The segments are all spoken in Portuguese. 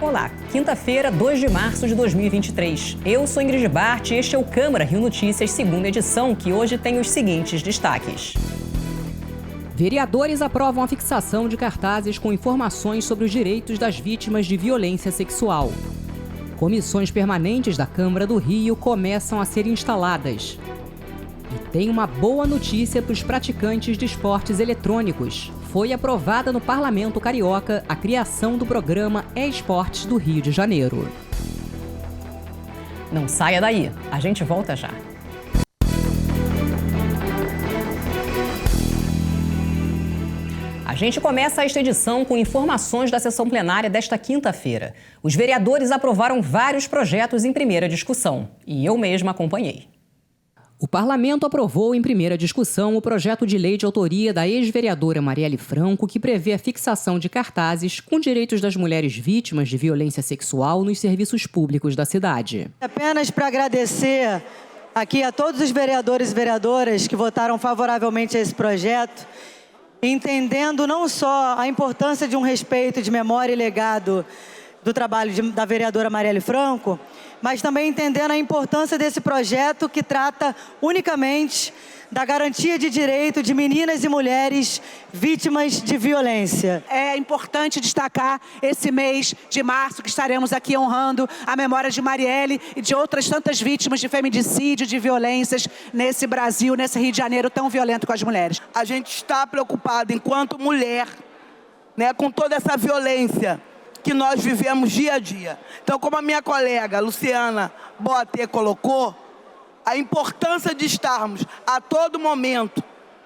Olá, quinta-feira, 2 de março de 2023. Eu sou Ingrid Bart e este é o Câmara Rio Notícias, segunda edição, que hoje tem os seguintes destaques. Vereadores aprovam a fixação de cartazes com informações sobre os direitos das vítimas de violência sexual. Comissões permanentes da Câmara do Rio começam a ser instaladas. E tem uma boa notícia para os praticantes de esportes eletrônicos. Foi aprovada no Parlamento Carioca a criação do programa eSportes do Rio de Janeiro. Não saia daí, a gente volta já. A gente começa esta edição com informações da sessão plenária desta quinta-feira. Os vereadores aprovaram vários projetos em primeira discussão e eu mesma acompanhei. O Parlamento aprovou em primeira discussão o projeto de lei de autoria da ex-vereadora Marielle Franco, que prevê a fixação de cartazes com direitos das mulheres vítimas de violência sexual nos serviços públicos da cidade. Apenas para agradecer aqui a todos os vereadores e vereadoras que votaram favoravelmente a esse projeto, entendendo não só a importância de um respeito de memória e legado do trabalho da vereadora Marielle Franco, mas também entendendo a importância desse projeto que trata unicamente da garantia de direito de meninas e mulheres vítimas de violência. É importante destacar esse mês de março que estaremos aqui honrando a memória de Marielle e de outras tantas vítimas de feminicídio, de violências nesse Brasil, nesse Rio de Janeiro tão violento com as mulheres. A gente está preocupado enquanto mulher, com toda essa violência que nós vivemos dia a dia. Então, como a minha colega Luciana Boatê colocou, a importância de estarmos a todo momento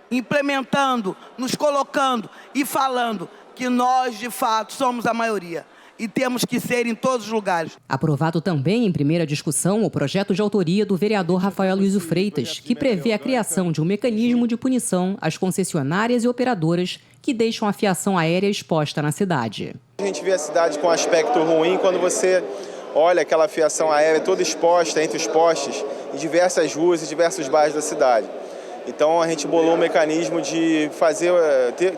implementando, nos colocando e falando que nós, de fato, somos a maioria. E temos que ser em todos os lugares. Aprovado também em primeira discussão o projeto de autoria do vereador Rafael Luizo Freitas, que prevê a criação de um mecanismo de punição às concessionárias e operadoras que deixam a fiação aérea exposta na cidade. A gente vê a cidade com aspecto ruim quando você olha aquela fiação aérea toda exposta entre os postes em diversas ruas e diversos bairros da cidade. Então a gente bolou um mecanismo de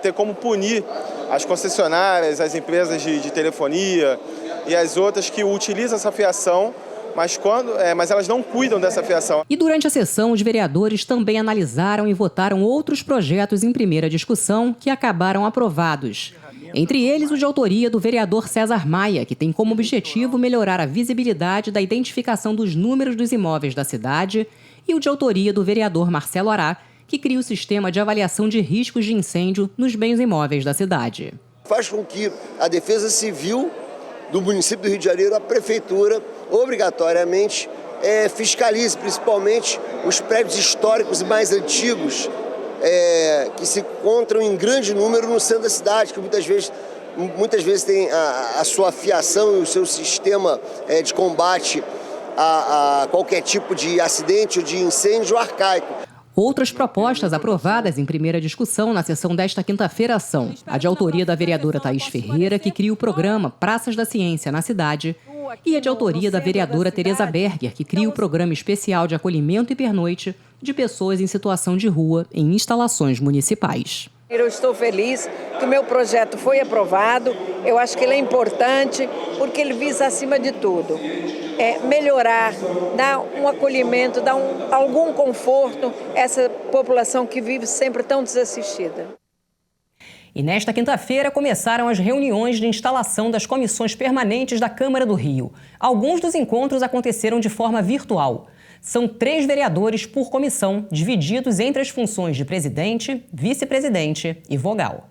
ter como punir as concessionárias, as empresas de telefonia e as outras que utilizam essa fiação, mas elas não cuidam dessa fiação. E durante a sessão, os vereadores também analisaram e votaram outros projetos em primeira discussão que acabaram aprovados. Entre eles, o de autoria do vereador César Maia, que tem como objetivo melhorar a visibilidade da identificação dos números dos imóveis da cidade, e o de autoria do vereador Marcelo Ará, que cria o sistema de avaliação de riscos de incêndio nos bens imóveis da cidade. Faz com que a Defesa Civil do município do Rio de Janeiro, a Prefeitura, obrigatoriamente, fiscalize principalmente os prédios históricos e mais antigos que se encontram em grande número no centro da cidade, que muitas vezes tem a sua fiação e o seu sistema de combate a qualquer tipo de acidente ou de incêndio arcaico. Outras propostas aprovadas em primeira discussão na sessão desta quinta-feira são a de autoria da vereadora Thaís Ferreira, que cria o programa Praças da Ciência na cidade, e a de autoria da vereadora Tereza Berger, que cria o programa especial de acolhimento e pernoite de pessoas em situação de rua em instalações municipais. Eu estou feliz que o meu projeto foi aprovado. Eu acho que ele é importante porque ele visa, acima de tudo, melhorar, dar um acolhimento, dar algum conforto a essa população que vive sempre tão desassistida. E nesta quinta-feira começaram as reuniões de instalação das comissões permanentes da Câmara do Rio. Alguns dos encontros aconteceram de forma virtual. São 3 vereadores por comissão, divididos entre as funções de presidente, vice-presidente e vogal.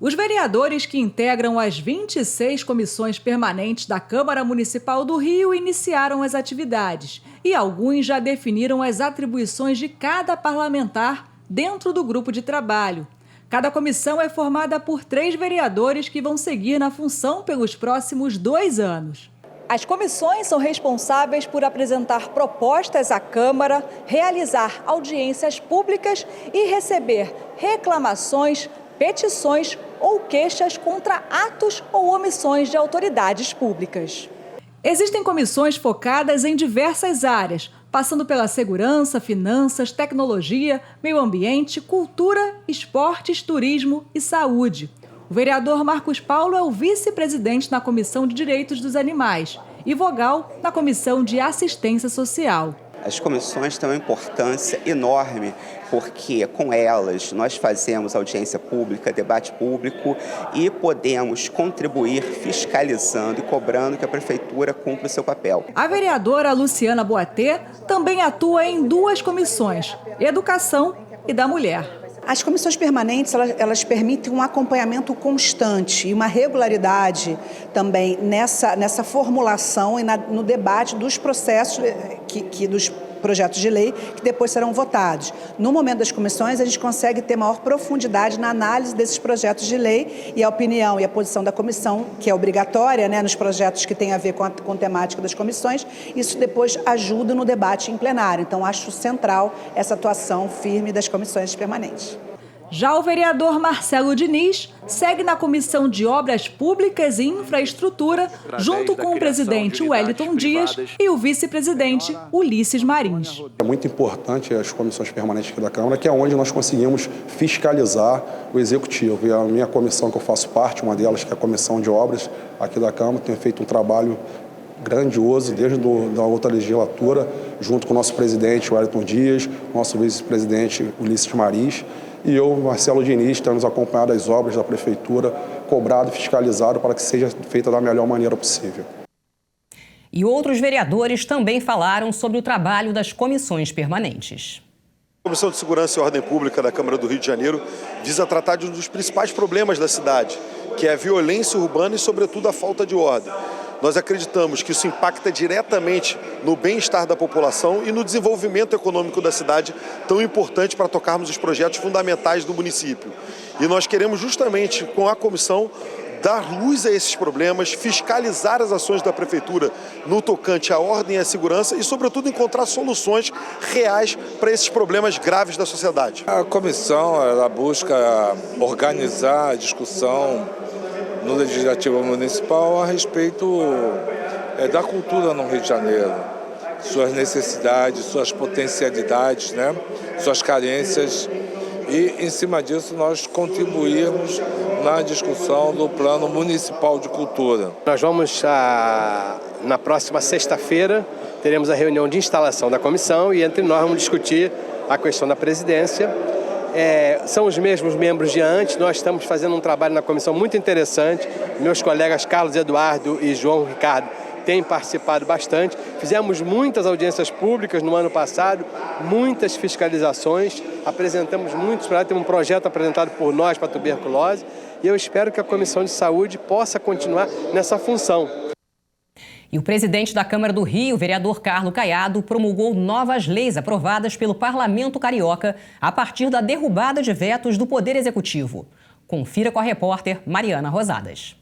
Os vereadores que integram as 26 comissões permanentes da Câmara Municipal do Rio iniciaram as atividades e alguns já definiram as atribuições de cada parlamentar dentro do grupo de trabalho. Cada comissão é formada por 3 vereadores que vão seguir na função pelos próximos 2 anos. As comissões são responsáveis por apresentar propostas à Câmara, realizar audiências públicas e receber reclamações, petições ou queixas contra atos ou omissões de autoridades públicas. Existem comissões focadas em diversas áreas, passando pela segurança, finanças, tecnologia, meio ambiente, cultura, esportes, turismo e saúde. O vereador Marcos Paulo é o vice-presidente na Comissão de Direitos dos Animais e vogal na Comissão de Assistência Social. As comissões têm uma importância enorme, porque com elas nós fazemos audiência pública, debate público e podemos contribuir fiscalizando e cobrando que a Prefeitura cumpra o seu papel. A vereadora Luciana Boatê também atua em 2 comissões, Educação e da Mulher. As comissões permanentes, elas permitem um acompanhamento constante e uma regularidade também nessa formulação e no debate dos processos, dos projetos de lei que depois serão votados. No momento das comissões, a gente consegue ter maior profundidade na análise desses projetos de lei e a opinião e a posição da comissão, que é obrigatória, nos projetos que têm a ver com a temática das comissões, isso depois ajuda no debate em plenário. Então, acho central essa atuação firme das comissões permanentes. Já o vereador Marcelo Diniz segue na Comissão de Obras Públicas e Infraestrutura, junto com o presidente Wellington Dias e o vice-presidente Ulisses Marins. É muito importante as comissões permanentes aqui da Câmara, que é onde nós conseguimos fiscalizar o Executivo. E a minha comissão que eu faço parte, uma delas, que é a Comissão de Obras aqui da Câmara, tem feito um trabalho grandioso desde a outra legislatura, junto com o nosso presidente Wellington Dias, nosso vice-presidente Ulisses Marins, e eu, Marcelo Diniz, temos acompanhado as obras da Prefeitura, cobrado e fiscalizado para que seja feita da melhor maneira possível. E outros vereadores também falaram sobre o trabalho das comissões permanentes. A Comissão de Segurança e Ordem Pública da Câmara do Rio de Janeiro visa tratar de um dos principais problemas da cidade, que é a violência urbana e, sobretudo, a falta de ordem. Nós acreditamos que isso impacta diretamente no bem-estar da população e no desenvolvimento econômico da cidade, tão importante para tocarmos os projetos fundamentais do município. E nós queremos justamente, com a comissão, dar luz a esses problemas, fiscalizar as ações da Prefeitura no tocante à ordem e à segurança e, sobretudo, encontrar soluções reais para esses problemas graves da sociedade. A comissão ela busca organizar a discussão no Legislativo Municipal a respeito da cultura no Rio de Janeiro, suas necessidades, suas potencialidades, suas carências e, em cima disso, nós contribuirmos na discussão do Plano Municipal de Cultura. Nós vamos, na próxima sexta-feira, teremos a reunião de instalação da comissão e entre nós vamos discutir a questão da presidência. São os mesmos membros de antes, nós estamos fazendo um trabalho na comissão muito interessante. Meus colegas Carlos Eduardo e João Ricardo têm participado bastante. Fizemos muitas audiências públicas no ano passado, muitas fiscalizações, apresentamos muitos projetos, temos um projeto apresentado por nós para a tuberculose e eu espero que a Comissão de Saúde possa continuar nessa função. E o presidente da Câmara do Rio, o vereador Carlos Caiado, promulgou novas leis aprovadas pelo Parlamento Carioca a partir da derrubada de vetos do Poder Executivo. Confira com a repórter Mariana Rosadas.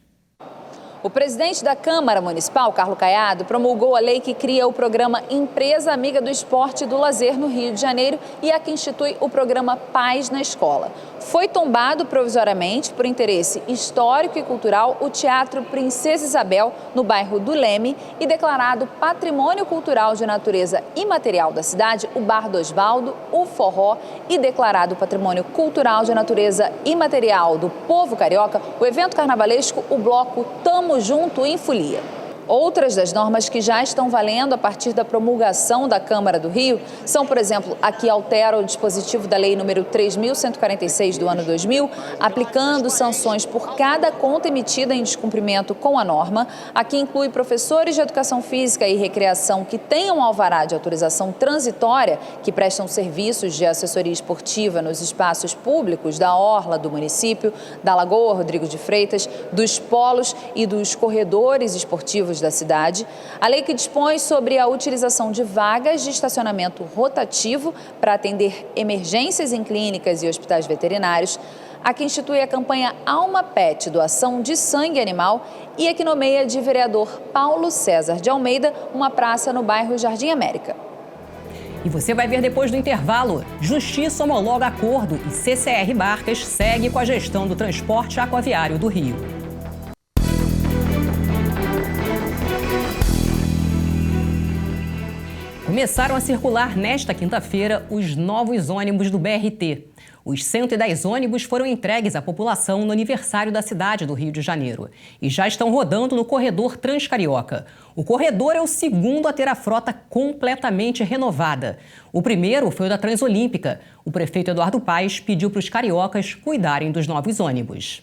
O presidente da Câmara Municipal, Carlos Caiado, promulgou a lei que cria o programa Empresa Amiga do Esporte e do Lazer no Rio de Janeiro e a que institui o programa Paz na Escola. Foi tombado provisoriamente por interesse histórico e cultural o Teatro Princesa Isabel, no bairro do Leme, e declarado Patrimônio Cultural de Natureza Imaterial da cidade, o Bar do Osvaldo, o Forró, e declarado Patrimônio Cultural de Natureza Imaterial do Povo Carioca, o evento carnavalesco, o bloco Tamo Junto em Folia. Outras das normas que já estão valendo a partir da promulgação da Câmara do Rio são, por exemplo, a que altera o dispositivo da Lei número 3.146 do ano 2000, aplicando sanções por cada conta emitida em descumprimento com a norma, a que inclui professores de educação física e recreação que tenham alvará de autorização transitória, que prestam serviços de assessoria esportiva nos espaços públicos da orla do município, da Lagoa Rodrigo de Freitas, dos polos e dos corredores esportivos da cidade, a lei que dispõe sobre a utilização de vagas de estacionamento rotativo para atender emergências em clínicas e hospitais veterinários, a que institui a campanha Alma Pet, doação de sangue animal, e a que nomeia de vereador Paulo César de Almeida uma praça no bairro Jardim América. E você vai ver depois do intervalo. Justiça homologa acordo e CCR Barcas segue com a gestão do transporte aquaviário do Rio. Começaram a circular nesta quinta-feira os novos ônibus do BRT. Os 110 ônibus foram entregues à população no aniversário da cidade do Rio de Janeiro e já estão rodando no corredor Transcarioca. O corredor é o segundo a ter a frota completamente renovada. O primeiro foi o da Transolímpica. O prefeito Eduardo Paes pediu para os cariocas cuidarem dos novos ônibus.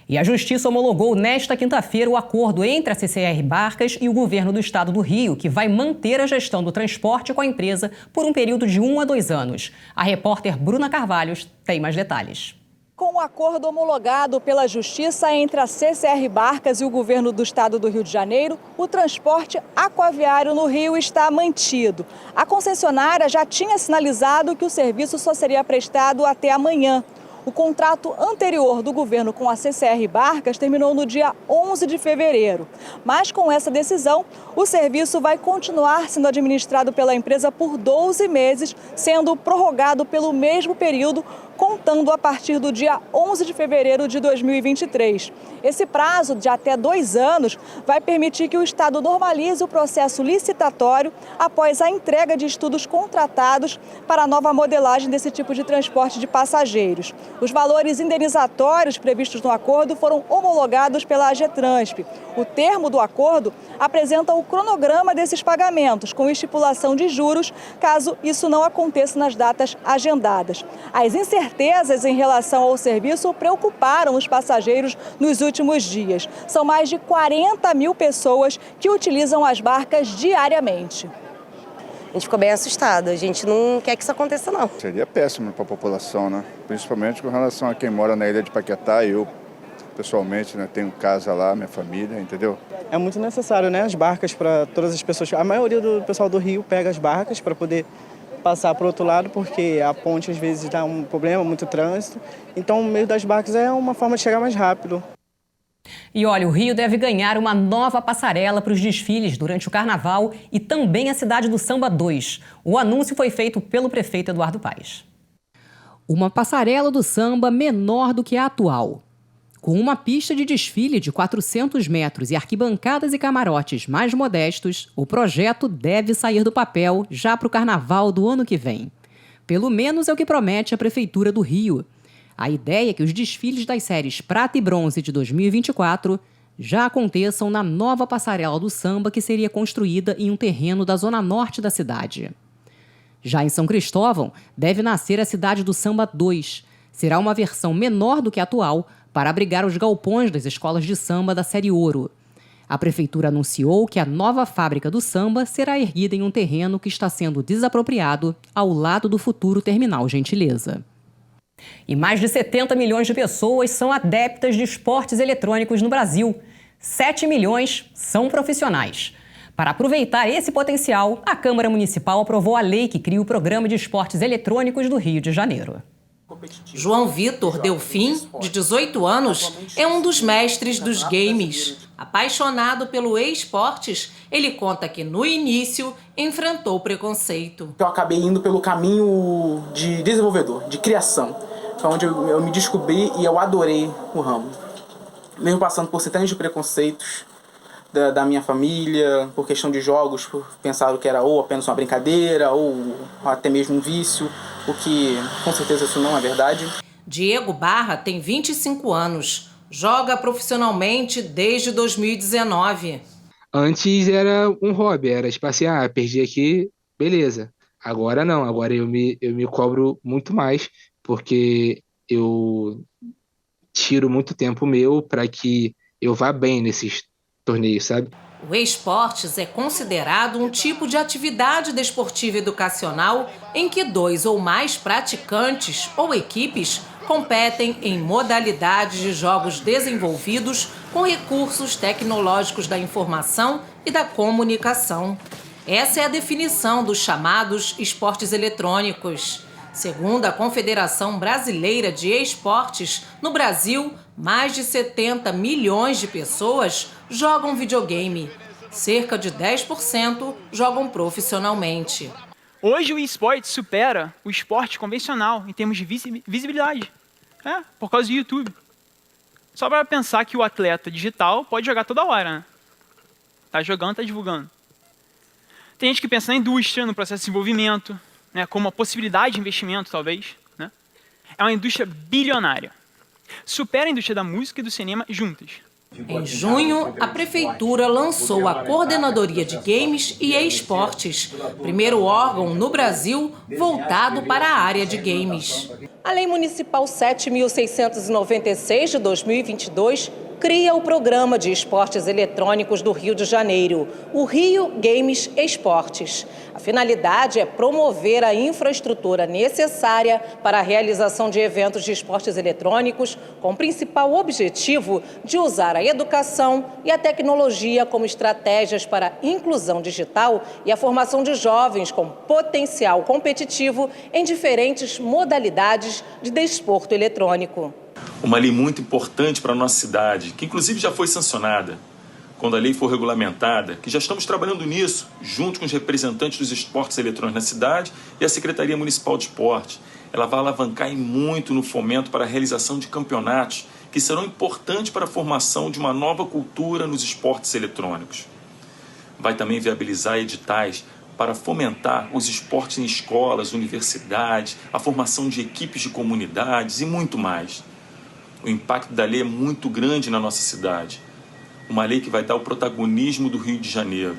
E a Justiça homologou nesta quinta-feira o acordo entre a CCR Barcas e o governo do estado do Rio, que vai manter a gestão do transporte com a empresa por um período de 1 a 2 anos. A repórter Bruna Carvalhos tem mais detalhes. Com o acordo homologado pela Justiça entre a CCR Barcas e o governo do estado do Rio de Janeiro, o transporte aquaviário no Rio está mantido. A concessionária já tinha sinalizado que o serviço só seria prestado até amanhã. O contrato anterior do governo com a CCR Barcas terminou no dia 11 de fevereiro. Mas com essa decisão, o serviço vai continuar sendo administrado pela empresa por 12 meses, sendo prorrogado pelo mesmo período, contando a partir do dia 11 de fevereiro de 2023. Esse prazo de até 2 anos vai permitir que o Estado normalize o processo licitatório após a entrega de estudos contratados para a nova modelagem desse tipo de transporte de passageiros. Os valores indenizatórios previstos no acordo foram homologados pela AGETRANSP. O termo do acordo apresenta o cronograma desses pagamentos, com estipulação de juros, caso isso não aconteça nas datas agendadas. As incertezas em relação ao serviço preocuparam os passageiros nos últimos dias. São mais de 40 mil pessoas que utilizam as barcas diariamente. A gente ficou bem assustado, a gente não quer que isso aconteça, não. Seria péssimo para a população, né? Principalmente com relação a quem mora na ilha de Paquetá. Eu, pessoalmente, né, tenho casa lá, minha família, entendeu? É muito necessário, né, as barcas para todas as pessoas. A maioria do pessoal do Rio pega as barcas para poder passar para o outro lado, porque a ponte às vezes dá um problema, muito trânsito. Então, o meio das barcas é uma forma de chegar mais rápido. E olha, o Rio deve ganhar uma nova passarela para os desfiles durante o Carnaval e também a cidade do Samba 2. O anúncio foi feito pelo prefeito Eduardo Paes. Uma passarela do samba menor do que a atual. Com uma pista de desfile de 400 metros e arquibancadas e camarotes mais modestos, o projeto deve sair do papel já para o Carnaval do ano que vem. Pelo menos é o que promete a Prefeitura do Rio. A ideia é que os desfiles das séries Prata e Bronze de 2024 já aconteçam na nova passarela do samba que seria construída em um terreno da zona norte da cidade. Já em São Cristóvão, deve nascer a Cidade do Samba 2. Será uma versão menor do que a atual para abrigar os galpões das escolas de samba da série Ouro. A Prefeitura anunciou que a nova fábrica do samba será erguida em um terreno que está sendo desapropriado ao lado do futuro Terminal Gentileza. E mais de 70 milhões de pessoas são adeptas de esportes eletrônicos no Brasil. 7 milhões são profissionais. Para aproveitar esse potencial, a Câmara Municipal aprovou a lei que cria o Programa de Esportes Eletrônicos do Rio de Janeiro. João Vitor Delfim, de 18 anos, é um dos mestres dos games. Apaixonado pelo e-esportes, ele conta que no início enfrentou preconceito. Eu acabei indo pelo caminho de desenvolvedor, de criação. Foi onde eu me descobri e eu adorei o ramo. Mesmo passando por centenas de preconceitos da minha família, por questão de jogos, pensaram que era ou apenas uma brincadeira, ou até mesmo um vício, o que com certeza isso não é verdade. Diego Barra tem 25 anos, joga profissionalmente desde 2019. Antes era um hobby, era tipo assim, perdi aqui, beleza. Agora não, agora eu me cobro muito mais, porque eu tiro muito tempo meu para que eu vá bem nesses torneios, sabe? O esportes é considerado um tipo de atividade desportiva educacional em que 2 ou mais praticantes ou equipes competem em modalidades de jogos desenvolvidos com recursos tecnológicos da informação e da comunicação. Essa é a definição dos chamados esportes eletrônicos. Segundo a Confederação Brasileira de Esportes, no Brasil, mais de 70 milhões de pessoas jogam videogame. Cerca de 10% jogam profissionalmente. Hoje o esporte supera o esporte convencional em termos de visibilidade, por causa do YouTube. Só para pensar que o atleta digital pode jogar toda hora, né? Tá jogando, tá divulgando. Tem gente que pensa na indústria, no processo de desenvolvimento, né, como uma possibilidade de investimento, talvez. Né? é uma indústria bilionária. Supera a indústria da música e do cinema juntas. Em junho, a Prefeitura lançou a Coordenadoria de Games e eSportes, primeiro órgão no Brasil voltado para a área de games. A Lei Municipal 7.696 de 2022 cria o Programa de Esportes Eletrônicos do Rio de Janeiro, o Rio Games Esportes. A finalidade é promover a infraestrutura necessária para a realização de eventos de esportes eletrônicos, com o principal objetivo de usar a educação e a tecnologia como estratégias para a inclusão digital e a formação de jovens com potencial competitivo em diferentes modalidades de desporto eletrônico. Uma lei muito importante para a nossa cidade, que inclusive já foi sancionada. Quando a lei for regulamentada, que já estamos trabalhando nisso, junto com os representantes dos esportes eletrônicos na cidade e a Secretaria Municipal de Esporte. Ela vai alavancar muito no fomento para a realização de campeonatos, que serão importantes para a formação de uma nova cultura nos esportes eletrônicos. Vai também viabilizar editais para fomentar os esportes em escolas, universidades, a formação de equipes de comunidades e muito mais. O impacto da lei é muito grande na nossa cidade. Uma lei que vai dar o protagonismo do Rio de Janeiro.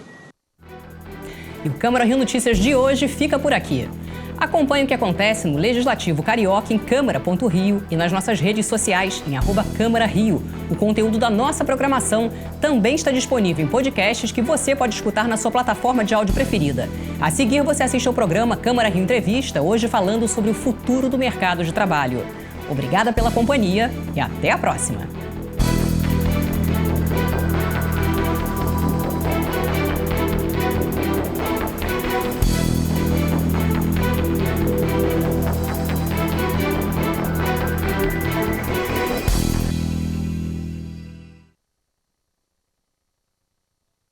E o Câmara Rio Notícias de hoje fica por aqui. Acompanhe o que acontece no Legislativo Carioca em câmara.rio e nas nossas redes sociais em @CâmaraRio. O conteúdo da nossa programação também está disponível em podcasts que você pode escutar na sua plataforma de áudio preferida. A seguir, você assiste ao programa Câmara Rio Entrevista, hoje falando sobre o futuro do mercado de trabalho. Obrigada pela companhia e até a próxima!